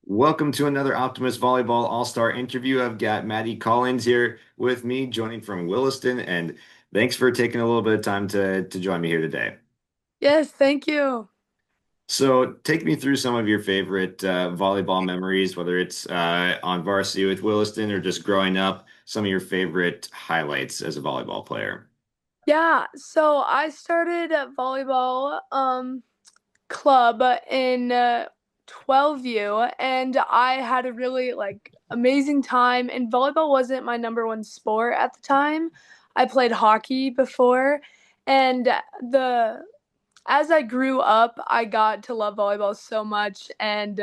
Welcome to another Optimist Volleyball All-Star interview. I've got Maddie Collins here with me, joining from Williston, and thanks for taking a little bit of time to join me here today. Yes, thank you. So, take me through some of your favorite volleyball memories, whether it's on varsity with Williston or just growing up, some of your favorite highlights as a volleyball player. Yeah, so I started a volleyball club in 12U, and I had a really amazing time, and volleyball wasn't my number one sport at the time. I played hockey before, and the as I grew up, I got to love volleyball so much and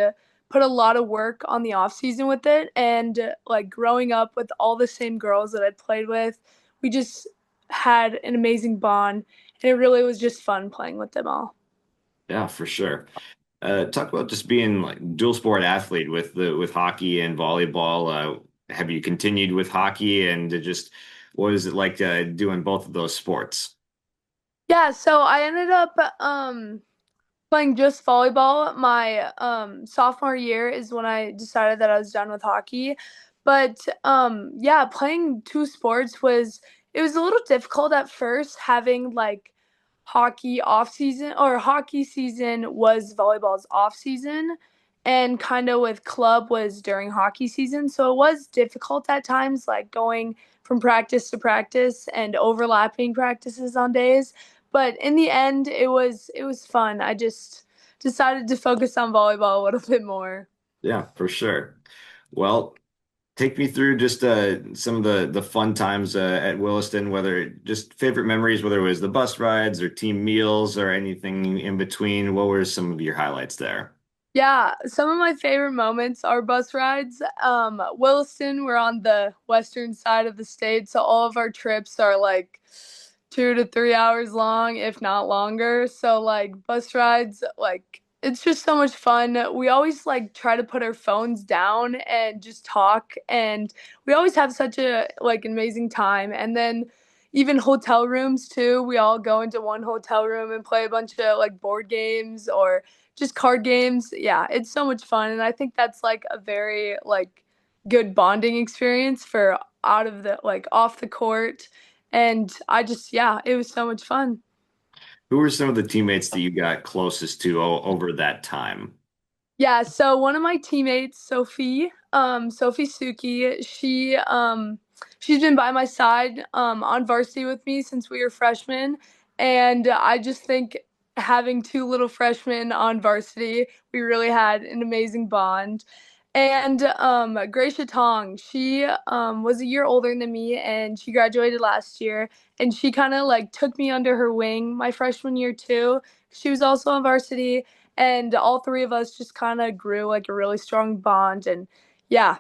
put a lot of work on the off season with it. And growing up with all the same girls that I played with, we just had an amazing bond, and it really was just fun playing with them all. Yeah, for sure. Talk about just being like dual sport athlete with hockey and volleyball. Have you continued with hockey and just what is it like doing both of those sports? Yeah, so I ended up playing just volleyball. My sophomore year is when I decided that I was done with hockey. But yeah, playing two sports was it was a little difficult at first having hockey off season or hockey season was volleyball's off season and kind of with club was during hockey season. So it was difficult at times like going from practice to practice and overlapping practices on days, but in the end it was fun. I just decided to focus on volleyball a little bit more. Yeah, for sure. Well, take me through just some of the fun times at Williston, whether just favorite memories, whether it was the bus rides or team meals or anything in between. What were some of your highlights there? Yeah, some of my favorite moments are bus rides. Williston, we're on the western side of the state, so all of our trips are like 2 to 3 hours long, if not longer. So bus rides, it's just so much fun. We always try to put our phones down and just talk, and we always have such a an amazing time. And then even hotel rooms too. We all go into one hotel room and play a bunch of board games or just card games. Yeah, it's so much fun, and I think that's a very good bonding experience for out of the off the court. And I just yeah, it was so much fun. Who were some of the teammates that you got closest to over that time? Yeah, so one of my teammates, Sophie Suki, she's been by my side on varsity with me since we were freshmen, and I just think having two little freshmen on varsity, we really had an amazing bond. And Gracia Tong, she was a year older than me, and she graduated last year, and she kind of took me under her wing my freshman year too. She was also on varsity, and all three of us just kind of grew a really strong bond. And yeah.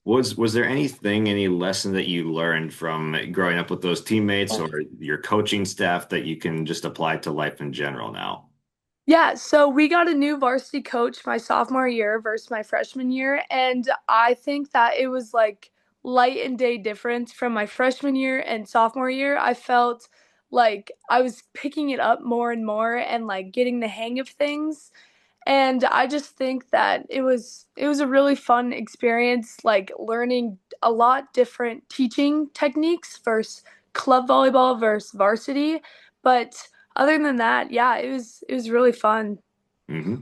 Was there anything, any lesson that you learned from growing up with those teammates or your coaching staff that you can just apply to life in general now? Yeah, so we got a new varsity coach my sophomore year versus my freshman year, and I think that it was light and day difference from my freshman year and sophomore year. I felt like I was picking it up more and more and getting the hang of things. And I just think that it was a really fun experience, learning a lot different teaching techniques versus club volleyball versus varsity. But other than that, yeah, it was really fun. Hmm.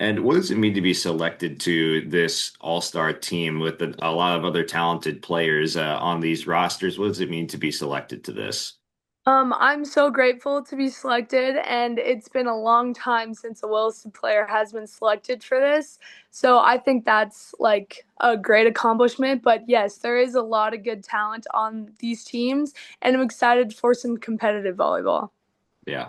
And what does it mean to be selected to this all-star team with a lot of other talented players on these rosters? What does it mean to be selected to this? I'm so grateful to be selected, and it's been a long time since a Williston player has been selected for this. So I think that's a great accomplishment. But yes, there is a lot of good talent on these teams, and I'm excited for some competitive volleyball. Yeah.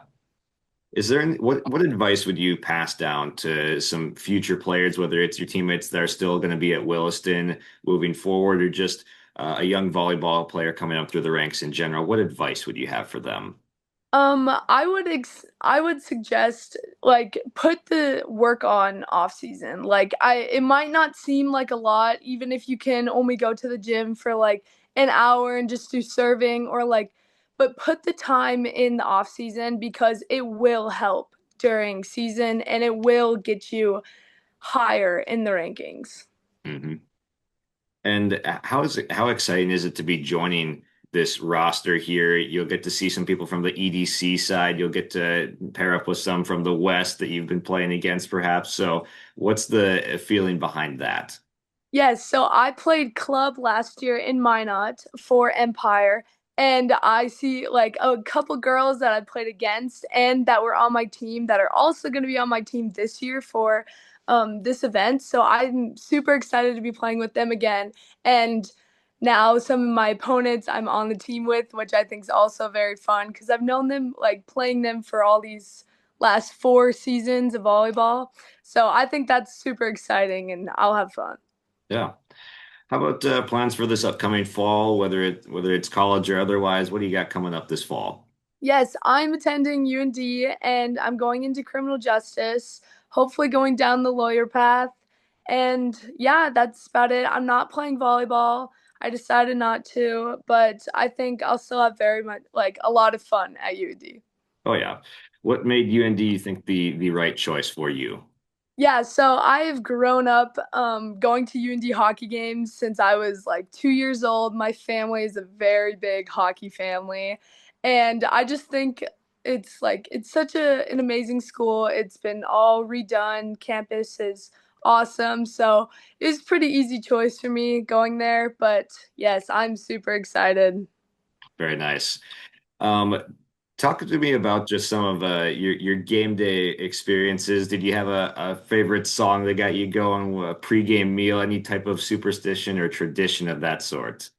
Is there what advice would you pass down to some future players, whether it's your teammates that are still going to be at Williston moving forward, or just a young volleyball player coming up through the ranks in general? What advice would you have for them? I would suggest put the work on off season. It might not seem like a lot, even if you can only go to the gym for an hour and just do serving or but put the time in the off season because it will help during season and it will get you higher in the rankings. Hmm. And how exciting is it to be joining this roster here? You'll get to see some people from the EDC side. You'll get to pair up with some from the West that you've been playing against, perhaps. So, what's the feeling behind that? Yes, so I played club last year in Minot for Empire, and I see like a couple girls that I played against and that were on my team that are also going to be on my team this year for this event. So I'm super excited to be playing with them again. And now some of my opponents I'm on the team with, which I think is also very fun because I've known them like playing them for all these last 4 seasons of volleyball. So I think that's super exciting and I'll have fun. Yeah. How about plans for this upcoming fall, whether it's college or otherwise? What do you got coming up this fall? Yes, I'm attending UND and I'm going into criminal justice, hopefully going down the lawyer path. And yeah, that's about it. I'm not playing volleyball. I decided not to, but I think I'll still have very much like a lot of fun at UND. Oh yeah. What made UND think the right choice for you? Yeah, so I've grown up going to UND hockey games since I was like 2 years old. My family is a very big hockey family, and I just think it's such an amazing school. It's been all redone. Campus is awesome, so it was a pretty easy choice for me going there. But yes, I'm super excited. Very nice. Um, Talk to me about just some of your game day experiences. Did you have a favorite song that got you going, a pregame meal, any type of superstition or tradition of that sort?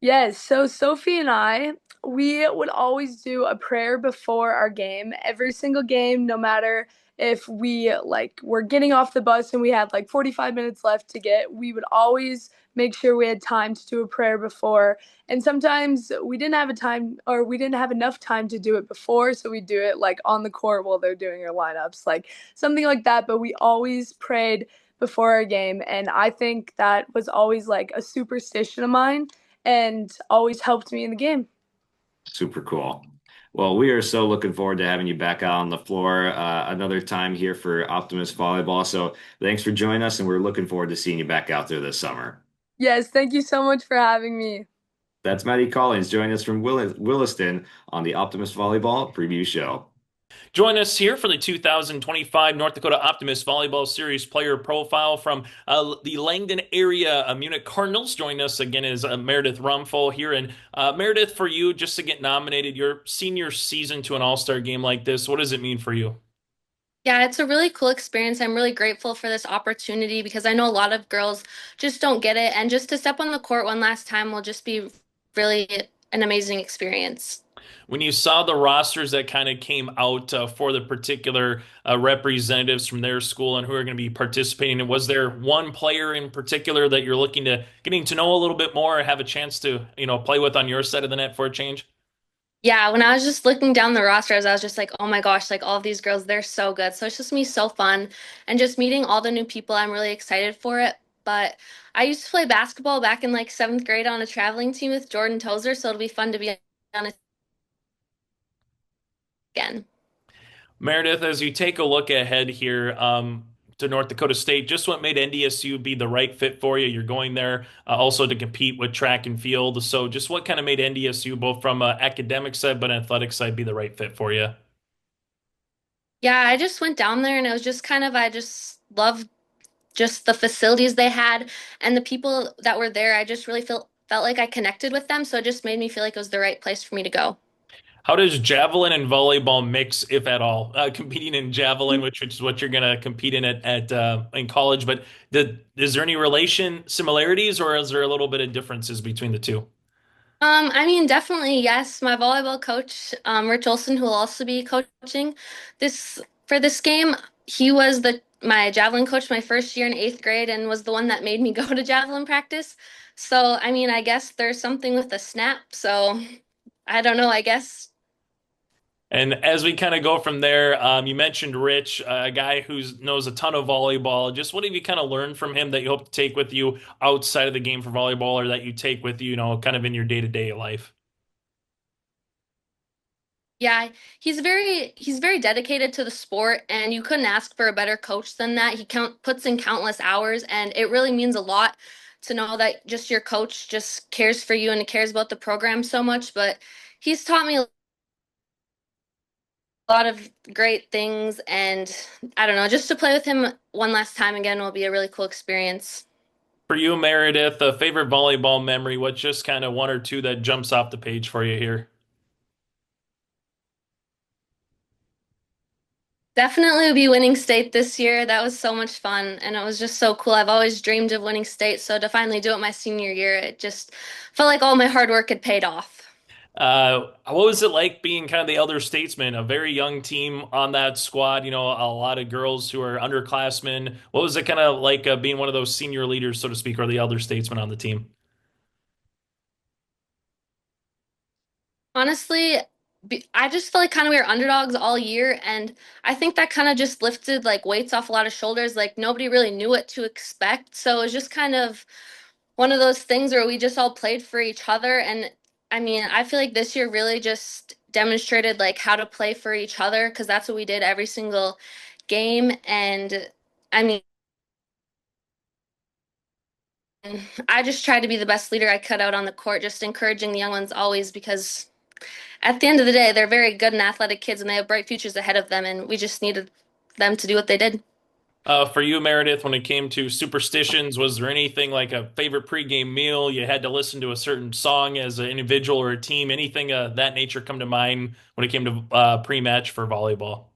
Yes, so Sophie and I, we would always do a prayer before our game. Every single game, no matter if we like were getting off the bus and we had like 45 minutes left to get, we would always make sure we had time to do a prayer before. And sometimes we didn't have a time or we didn't have enough time to do it before, so we do it like on the court while they're doing their lineups, like something like that, but we always prayed before our game, and I think that was always like a superstition of mine and always helped me in the game. Super cool. Well, we are so looking forward to having you back out on the floor another time here for Optimist Volleyball. So thanks for joining us, and we're looking forward to seeing you back out there this summer. Yes, thank you so much for having me. That's Maddie Collins joining us from Williston on the Optimist Volleyball Preview Show. Join us here for the 2025 North Dakota Optimist Volleyball Series player profile from the Langdon area. Munich Cardinals. Join us again is Meredith Romfo here. And Meredith, for you, just to get nominated, your senior season to an all-star game like this, what does it mean for you? Yeah, it's a really cool experience. I'm really grateful for this opportunity because I know a lot of girls just don't get it. And just to step on the court one last time will just be really an amazing experience. When you saw the rosters that kind of came out for the particular representatives from their school and who are going to be participating, was there one player in particular that you're looking to getting to know a little bit more or have a chance to, play with on your side of the net for a change? Yeah, when I was just looking down the rosters, I was just like, oh my gosh, like all of these girls, they're so good. So it's just me so fun. And just meeting all the new people, I'm really excited for it. But I used to play basketball back in like seventh grade on a traveling team with Jordan Tozer, so it'll be fun to be on it again. Meredith, as you take a look ahead here to North Dakota State, just what made NDSU be the right fit for you? You're going there also to compete with track and field. So just what kind of made NDSU, both from an academic side but athletic side, be the right fit for you? Yeah, I just went down there and it was just kind of, I just loved just the facilities they had and the people that were there. I just really felt like I connected with them. So it just made me feel like it was the right place for me to go. How does javelin and volleyball mix, if at all? Competing in javelin, which is what you're going to compete in in college, but is there any similarities, or is there a little bit of differences between the two? I mean, definitely, yes. My volleyball coach, Rich Olson, who will also be coaching this for this game, he was the my javelin coach my first year in eighth grade and was the one that made me go to javelin practice. So, I mean, I guess there's something with the snap. So, I don't know. I guess. And as we kind of go from there, you mentioned Rich, a guy who knows a ton of volleyball. Just what have you kind of learned from him that you hope to take with you outside of the game for volleyball, or that you take with you, kind of in your day-to-day life? Yeah, he's very dedicated to the sport, and you couldn't ask for a better coach than that. He puts in countless hours, and it really means a lot to know that just your coach just cares for you and cares about the program so much. But he's taught me a lot of great things, and I don't know, just to play with him one last time again will be a really cool experience. For you, Meredith, a favorite volleyball memory, what's just kind of one or two that jumps off the page for you here? Definitely will be winning state this year. That was so much fun, and it was just so cool. I've always dreamed of winning state, so to finally do it my senior year, it just felt like all my hard work had paid off. What was it like being kind of the elder statesman, a very young team on that squad, a lot of girls who are underclassmen. What was it kind of like being one of those senior leaders, so to speak, or the elder statesman on the team? Honestly, I just felt like kind of we were underdogs all year, and I think that kind of just lifted like weights off a lot of shoulders. Like nobody really knew what to expect, so it was just kind of one of those things where we just all played for each other. And I mean, I feel like this year really just demonstrated like how to play for each other because that's what we did every single game. And I mean, I just tried to be the best leader I could out on the court, just encouraging the young ones always because at the end of the day, they're very good and athletic kids and they have bright futures ahead of them. And we just needed them to do what they did. For you, Meredith, when it came to superstitions, was there anything like a favorite pregame meal? You had to listen to a certain song as an individual or a team? Anything that nature come to mind when it came to pre-match for volleyball?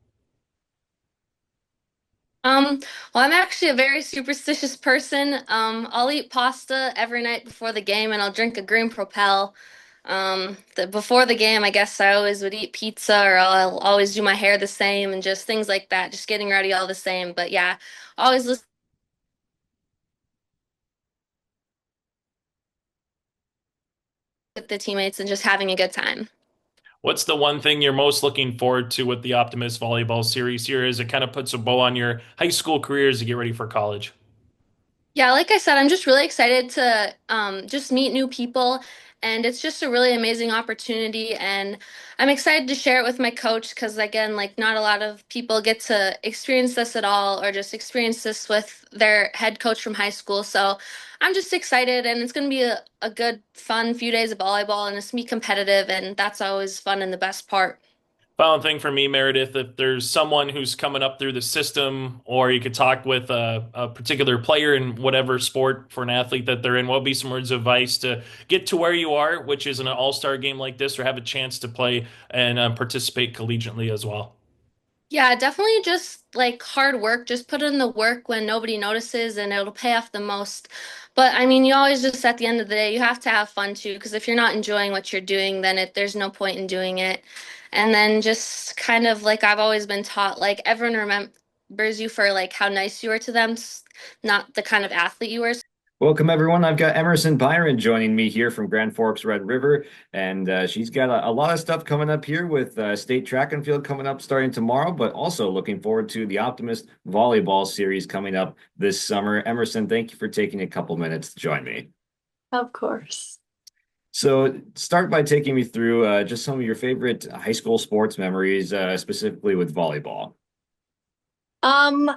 Um, well, I'm actually a very superstitious person. I'll eat pasta every night before the game and I'll drink a green Propel. Before the game, I guess I always would eat pizza or I'll always do my hair the same and just things like that, just getting ready all the same. But yeah, always listen with the teammates and just having a good time. What's the one thing you're most looking forward to with the Optimist Volleyball Series here as it kind of puts a bow on your high school career as you get ready for college? Yeah, like I said, I'm just really excited to just meet new people, and it's just a really amazing opportunity. And I'm excited to share it with my coach because, again, like not a lot of people get to experience this at all, or just experience this with their head coach from high school. So I'm just excited, and it's going to be a good, fun few days of volleyball, and it's going to be competitive, and that's always fun and the best part. Final thing for me, Meredith, if there's someone who's coming up through the system, or you could talk with a particular player in whatever sport for an athlete that they're in, what would be some words of advice to get to where you are, which is an all-star game like this, or have a chance to play and participate collegiately as well? Yeah, definitely just like hard work. Just put in the work when nobody notices and it'll pay off the most. But I mean, you always just at the end of the day, you have to have fun too, because if you're not enjoying what you're doing, then there's no point in doing it. And then just kind of like I've always been taught, like everyone remembers you for like how nice you were to them, not the kind of athlete you were. Welcome, everyone. I've got Emerson Byron joining me here from Grand Forks Red River, and she's got a lot of stuff coming up here with state track and field coming up starting tomorrow, but also looking forward to the Optimist Volleyball Series coming up this summer. Emerson, thank you for taking a couple minutes to join me. Of course. So, start by taking me through just some of your favorite high school sports memories, specifically with volleyball. Um,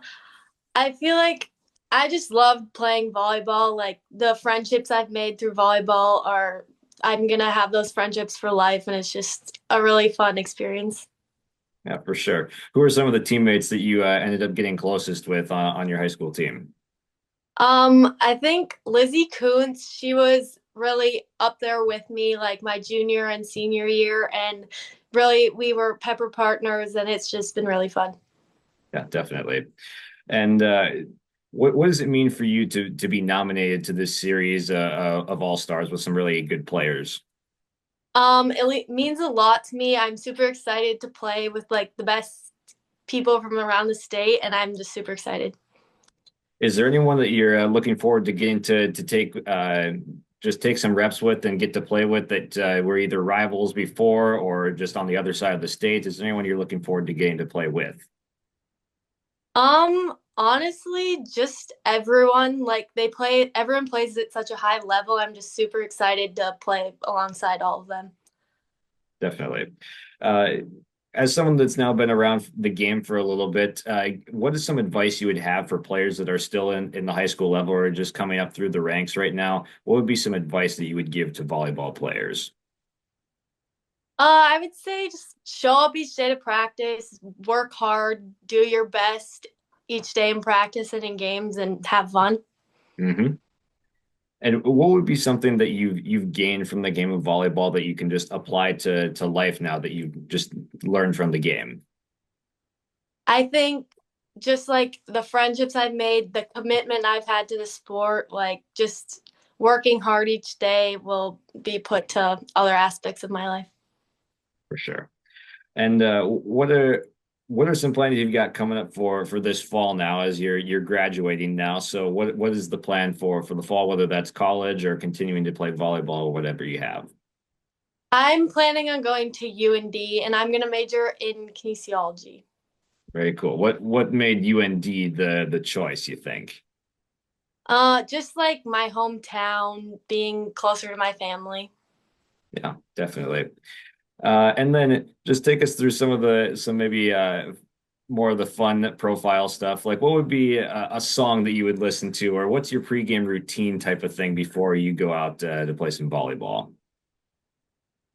I feel like I just love playing volleyball. Like the friendships I've made through volleyball are, I'm gonna have those friendships for life, and it's just a really fun experience. Yeah, for sure. Who are some of the teammates that you ended up getting closest with on your high school team? I think Lizzie Kuntz, she was really up there with me like my junior and senior year, and really we were pepper partners, and it's just been really fun. Yeah, definitely. And what does it mean for you to be nominated to this series of All Stars with some really good players? Means a lot to me. I'm super excited to play with like the best people from around the state, and I'm just super excited. Is there anyone that you're looking forward to getting to take just take some reps with and get to play with that were either rivals before or just on the other side of the state? Is there anyone you're looking forward to getting to play with? Honestly, just everyone. Like everyone plays at such a high level. I'm just super excited to play alongside all of them. Definitely. Uh, as someone that's now been around the game for a little bit, what is some advice you would have for players that are still in the high school level or just coming up through the ranks right now? What would be some advice that you would give to volleyball players? I would say just show up each day to practice, work hard, do your best each day in practice and in games, and have fun. Hmm. And what would be something that you've gained from the game of volleyball that you can just apply to life now that you've just learned from the game? I think just like the friendships I've made, the commitment I've had to the sport, like just working hard each day will be put to other aspects of my life. For sure. And what are some plans you've got coming up for this fall now as you're graduating now? So what is the plan for the fall, whether that's college or continuing to play volleyball or whatever you have? I'm planning on going to UND and I'm going to major in kinesiology. Very cool. What made UND the choice, you think? Just like my hometown, being closer to my family. Yeah, definitely. And then just take us through some maybe more of the fun profile stuff. Like what would be a song that you would listen to, or what's your pregame routine type of thing before you go out to play some volleyball?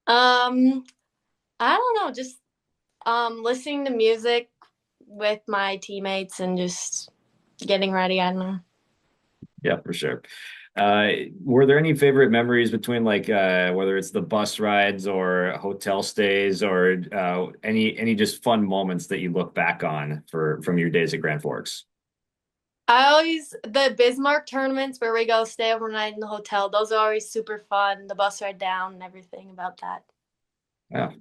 Um, I don't know, just listening to music with my teammates and just getting ready. I don't know. Yeah, for sure. Uh, were there any favorite memories between like whether it's the bus rides or hotel stays or any just fun moments that you look back on for from your days at Grand Forks? I always the Bismarck tournaments where we go stay overnight in the hotel. Those are always super fun. The bus ride down and everything about that. Yeah.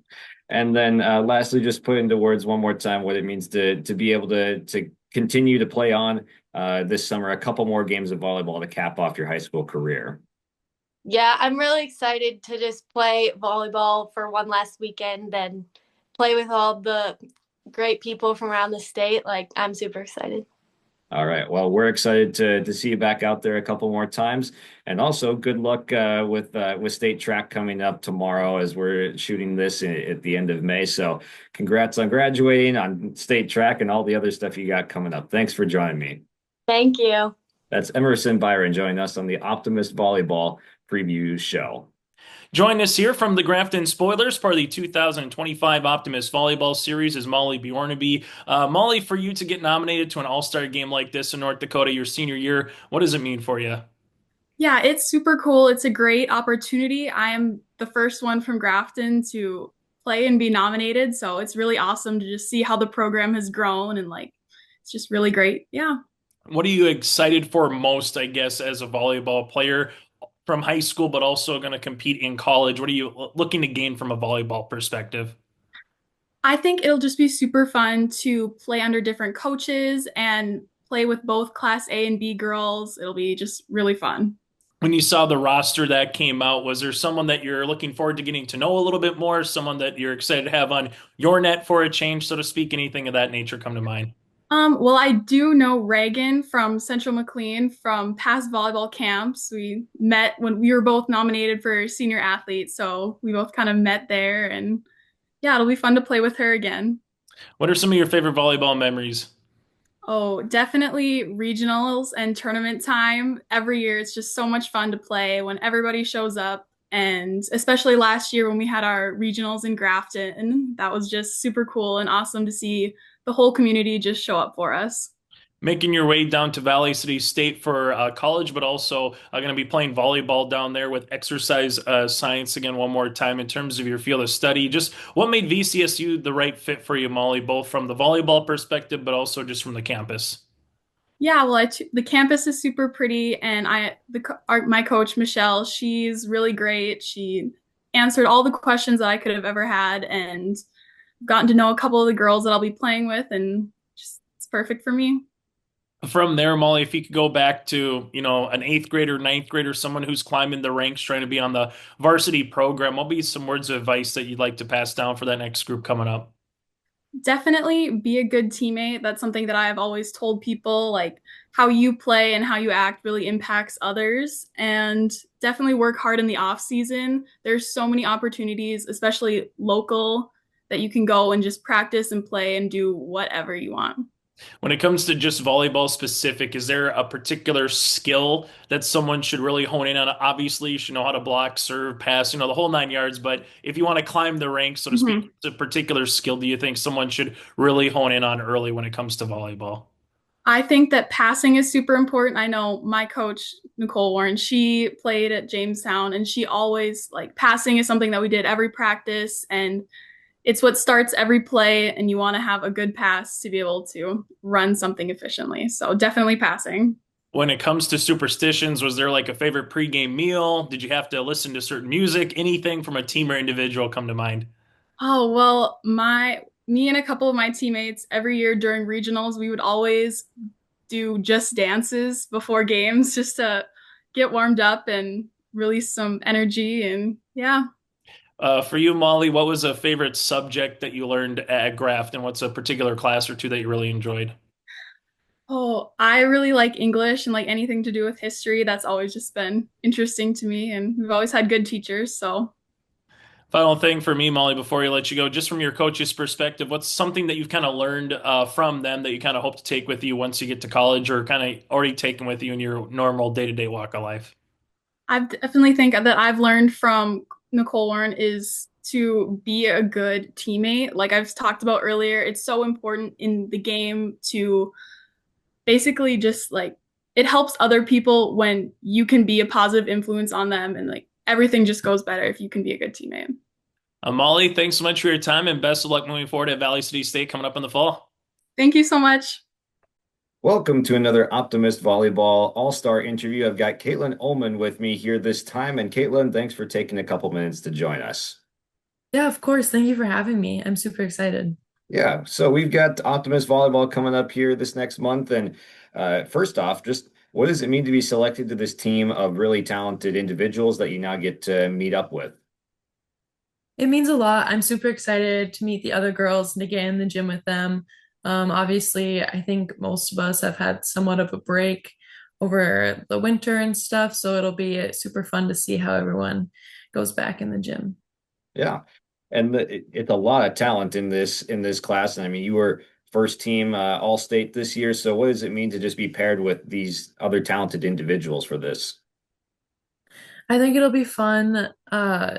And then lastly, just put into words one more time what it means to be able to continue to play on this summer, a couple more games of volleyball to cap off your high school career. Yeah, I'm really excited to just play volleyball for one last weekend and play with all the great people from around the state. Like I'm super excited. All right. Well, we're excited to see you back out there a couple more times, and also good luck with state track coming up tomorrow as we're shooting this at the end of May. So, congrats on graduating, on state track, and all the other stuff you got coming up. Thanks for joining me. Thank you. That's Emerson Byron joining us on the Optimist Volleyball Preview Show. Join us here from the Grafton Spoilers for the 2025 Optimist Volleyball Series is Molly Bjorneby. Molly, for you to get nominated to an all-star game like this in North Dakota your senior year, what does it mean for you? Yeah, it's super cool. It's a great opportunity. I am the first one from Grafton to play and be nominated, so it's really awesome to just see how the program has grown and like it's just really great. Yeah. What are you excited for most, I guess, as a volleyball player from high school, but also going to compete in college? What are you looking to gain from a volleyball perspective? I think it'll just be super fun to play under different coaches and play with both Class A and B girls. It'll be just really fun. When you saw the roster that came out, was there someone that you're looking forward to getting to know a little bit more? Someone that you're excited to have on your net for a change, so to speak? Anything of that nature come to mind? Well, I do know Reagan from Central McLean from past volleyball camps. We met when we were both nominated for senior athlete, so we both kind of met there, and yeah, it'll be fun to play with her again. What are some of your favorite volleyball memories? Oh, definitely regionals and tournament time. Every year, it's just so much fun to play when everybody shows up. And especially last year when we had our regionals in Grafton, that was just super cool and awesome to see the whole community just show up for us. Making your way down to Valley City State for college, but also going to be playing volleyball down there with exercise science again one more time in terms of your field of study. Just what made VCSU the right fit for you, Molly, both from the volleyball perspective, but also just from the campus? Yeah, well, the campus is super pretty, and my coach Michelle, she's really great. She answered all the questions that I could have ever had, and gotten to know a couple of the girls that I'll be playing with, and just it's perfect for me. From there, Molly, if you could go back to, an eighth grader, ninth grader, someone who's climbing the ranks, trying to be on the varsity program, what would be some words of advice that you'd like to pass down for that next group coming up? Definitely be a good teammate. That's something that I've always told people, like how you play and how you act really impacts others. And definitely work hard in the off season. There's so many opportunities, especially local, that you can go and just practice and play and do whatever you want. When it comes to just volleyball specific, is there a particular skill that someone should really hone in on? Obviously, you should know how to block, serve, pass, the whole 9 yards. But if you want to climb the ranks, so to speak, Mhm. it's a particular skill do you think someone should really hone in on early when it comes to volleyball? I think that passing is super important. I know my coach, Nicole Warren, she played at Jamestown and she always like passing is something that we did every practice and it's what starts every play and you want to have a good pass to be able to run something efficiently. So definitely passing. When it comes to superstitions, was there like a favorite pregame meal? Did you have to listen to certain music? Anything from a team or individual come to mind? Oh, well, me and a couple of my teammates every year during regionals, we would always do just dances before games just to get warmed up and release some energy and yeah. For you, Molly, what was a favorite subject that you learned at Grafton? What's a particular class or two that you really enjoyed? Oh, I really like English and like anything to do with history. That's always just been interesting to me and we've always had good teachers, so Final thing for me, Molly, before we let you go, just from your coach's perspective, what's something that you've kind of learned from them that you kind of hope to take with you once you get to college or kind of already taken with you in your normal day-to-day walk of life? I definitely think that I've learned from Nicole Warren is to be a good teammate. Like I've talked about earlier, it's so important in the game to basically just like it helps other people when you can be a positive influence on them and like everything just goes better if you can be a good teammate. Molly, thanks so much for your time and best of luck moving forward at Valley City State coming up in the fall. Thank you so much. Welcome to another Optimist Volleyball All-Star interview. I've got Katelyn Ommen with me here this time. And Katelyn, thanks for taking a couple minutes to join us. Yeah, of course. Thank you for having me. I'm super excited. Yeah, so we've got Optimist Volleyball coming up here this next month. And first off, just what does it mean to be selected to this team of really talented individuals that you now get to meet up with? It means a lot. I'm super excited to meet the other girls and to get in the gym with them. Obviously, I think most of us have had somewhat of a break over the winter and stuff, so it'll be super fun to see how everyone goes back in the gym. Yeah, and it's a lot of talent in this class. And I mean, you were first team All State this year. So what does it mean to just be paired with these other talented individuals for this? I think it'll be fun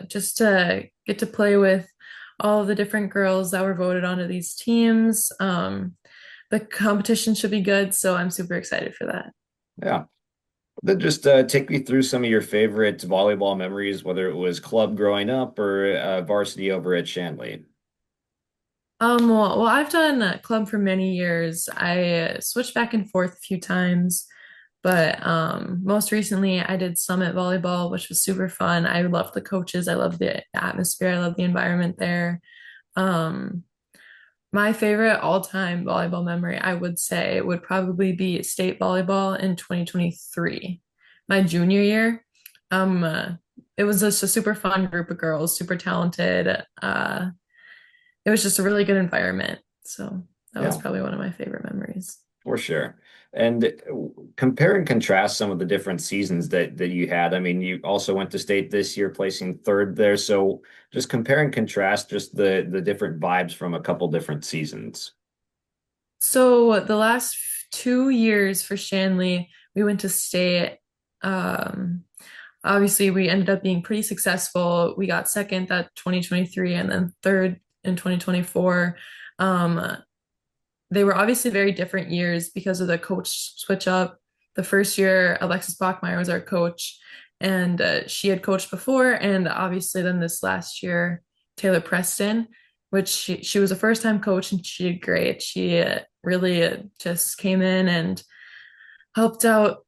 just to get to play with all the different girls that were voted onto these teams. The competition should be good, so I'm super excited for that. Yeah. Then just take me through some of your favorite volleyball memories, whether it was club growing up or varsity over at Shanley. Well, I've done club for many years. I switched back and forth a few times, but most recently I did summit volleyball, which was super fun. I loved the coaches, I loved the atmosphere, I loved the environment there. Um, my favorite all-time volleyball memory, I would say, would probably be state volleyball in 2023, my junior year. It was just a super fun group of girls, super talented. It was just a really good environment. So that was Yeah, probably one of my favorite memories. for sure. And compare and contrast some of the different seasons that you had. I mean, you also went to state this year, placing third there. So just compare and contrast just the different vibes from a couple different seasons. So the last 2 years for Shanley, we went to state. Um, Obviously, we ended up being pretty successful. We got second at 2023 and then third in 2024. Um, they were obviously very different years because of the coach switch up. The first year, Alexis Bachmeyer was our coach, and she had coached before. And obviously, then this last year, Taylor Preston, which she was a first time coach and she did great. She really just came in and helped out.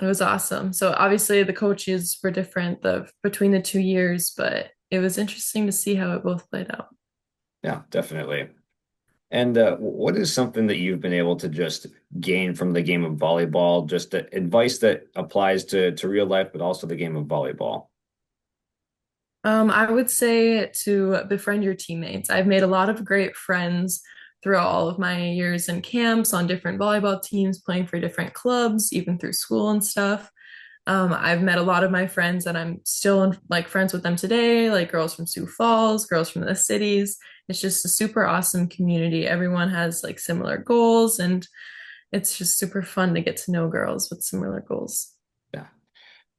It was awesome. So obviously, the coaches were different between the 2 years, but it was interesting to see how it both played out. Yeah, definitely. And what is something that you've been able to just gain from the game of volleyball? Just advice that applies to real life, but also the game of volleyball. I would say to befriend your teammates. I've made a lot of great friends throughout all of my years in camps on different volleyball teams, playing for different clubs, even through school and stuff. I've met a lot of my friends that I'm still like friends with them today, like girls from Sioux Falls, girls from the cities. It's just a super awesome community. Everyone has like similar goals, and it's just super fun to get to know girls with similar goals. Yeah.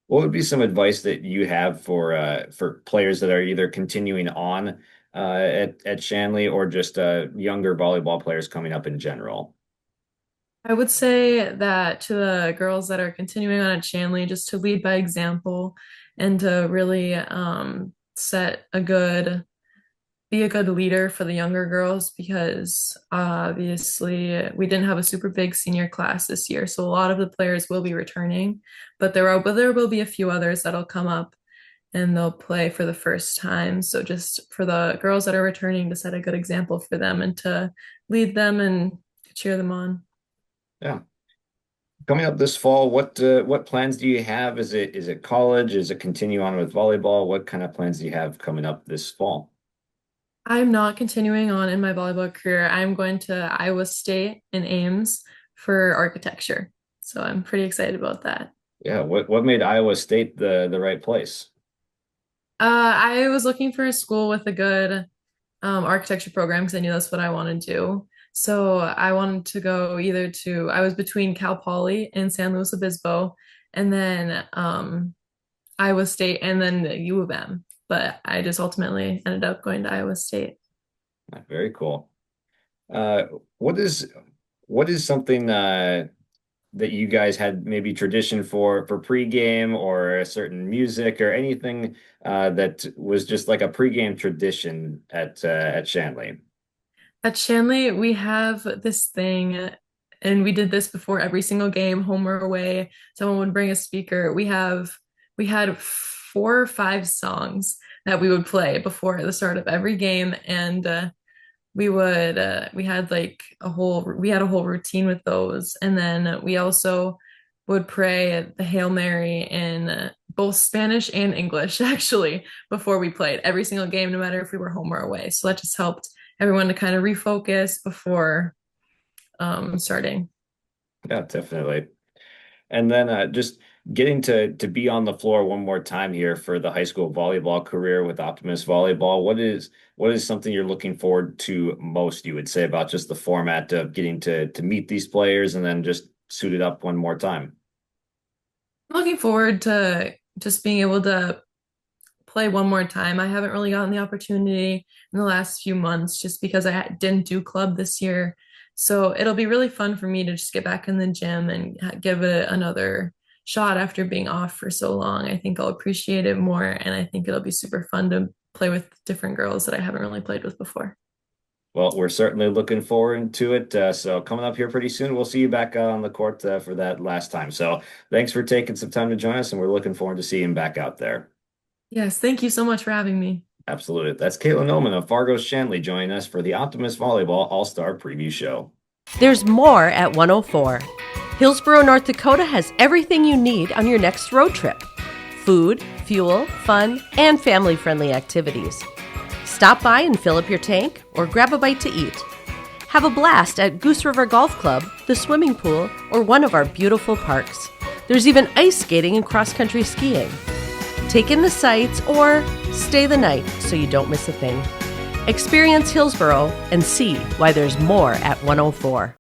What would be some advice that you have for players that are either continuing on at Shanley or just younger volleyball players coming up in general? I would say that to the girls that are continuing on at Shanley, just to lead by example and to really set a good, be a good leader for the younger girls, because obviously we didn't have a super big senior class this year. So a lot of the players will be returning, but there will be a few others that'll come up and they'll play for the first time. So just for the girls that are returning, to set a good example for them and to lead them and cheer them on. Yeah. Coming up this fall, what plans do you have? Is it college? Is it continue on with volleyball? What kind of plans do you have coming up this fall? I'm not continuing on in my volleyball career. I'm going to Iowa State in Ames for architecture. So I'm pretty excited about that. Yeah, what made Iowa State the right place? I was looking for a school with a good architecture program because I knew that's what I wanted to do. So I wanted to go I was between Cal Poly and San Luis Obispo, and then Iowa State, and then the U of M. But I just ultimately ended up going to Iowa State. Very cool. What is something that you guys had maybe tradition for pregame, or a certain music or anything that was just like a pregame tradition at Shanley? At Shanley, we have this thing, and we did this before every single game, home or away. Someone would bring a speaker. We had 4 or 5 songs that we would play before the start of every game, and we had a whole routine with those. And then we also would pray the Hail Mary in both Spanish and English, actually, before we played every single game, no matter if we were home or away. So that just helped everyone to kind of refocus before starting. Yeah, definitely. And then just getting to be on the floor one more time here for the high school volleyball career with Optimist Volleyball. What is something you're looking forward to most, you would say, about just the format of getting to meet these players and then just suit it up one more time? I'm looking forward to just being able to play one more time. I haven't really gotten the opportunity in the last few months just because I didn't do club this year. So it'll be really fun for me to just get back in the gym and give it another shot after being off for so long. I think I'll appreciate it more, and I think it'll be super fun to play with different girls that I haven't really played with before. Well, we're certainly looking forward to it. So coming up here pretty soon, we'll see you back out on the court for that last time. So thanks for taking some time to join us, and we're looking forward to seeing you back out there. Yes, thank you so much for having me. Absolutely. That's Katelyn Ommen of Fargo Shanley joining us for the Optimist Volleyball All-Star Preview Show. There's more at 104. Hillsboro, North Dakota has everything you need on your next road trip. Food, fuel, fun, and family-friendly activities. Stop by and fill up your tank or grab a bite to eat. Have a blast at Goose River Golf Club, the swimming pool, or one of our beautiful parks. There's even ice skating and cross-country skiing. Take in the sights or stay the night so you don't miss a thing. Experience Hillsboro and see why there's more at 104.